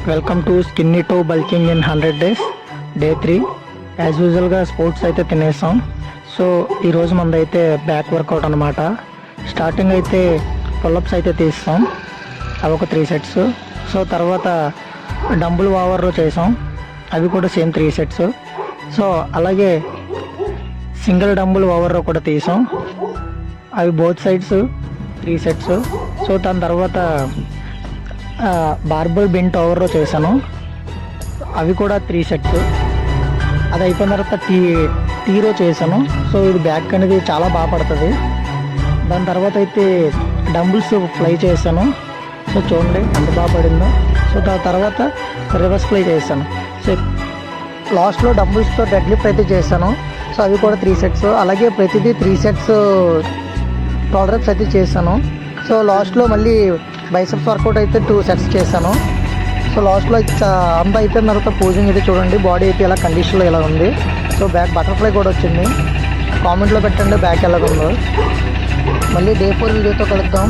Welcome to skinny to bulking in 100 days day 3. As యూజువల్గా sports అయితే తినేసాం. So ఈరోజు మనదైతే back work out అనమాట. Starting అయితే పుల్లప్స్ అయితే తీస్తాం, అవి ఒక 3 sets. సో తర్వాత డంబుల్ ఓవర్ చేసాం, అవి కూడా సేమ్ 3 sets. సో అలాగే సింగిల్ డంబుల్ ఓవర్ కూడా తీసాం, అవి బోత్ సైడ్స్ 3 sets. సో దాని తర్వాత బార్బల్ బెంట్ ఓవర్ చేశాను, అవి కూడా 3 sets. అది అయిపోయిన తర్వాత టీరో చేశాను. సో ఇది బ్యాక్ అనేది చాలా బాగా పడుతుంది. దాని తర్వాత అయితే డంబుల్స్ ఫ్లై చేశాను. సో చూడండి ఎంత బాగా పడిందో. సో దాని తర్వాత రివర్స్ ఫ్లై చేశాను. సో లాస్ట్లో డంబుల్స్తో డెడ్ లిఫ్ట్ అయితే చేశాను. సో అవి కూడా 3 sets. అలాగే ప్రతిదీ 3 sets టాలరెప్స్ అయితే చేశాను. సో లాస్ట్లో మళ్ళీ బైసెప్స్ వర్కౌట్ అయితే 2 sets చేశాను. సో లాస్ట్లో అంతా అయిపోయిన తర్వాత పోజింగ్ అయితే చూడండి, బాడీ అయితే ఇలా కండిషన్లో ఇలా ఉంది. సో బ్యాక్ బటర్ఫ్లై కూడా వచ్చింది. కామెంట్లో పెట్టండి బ్యాక్ ఎలాగుందో. మళ్ళీ డే 4 వీడియోతో కలుద్దాం.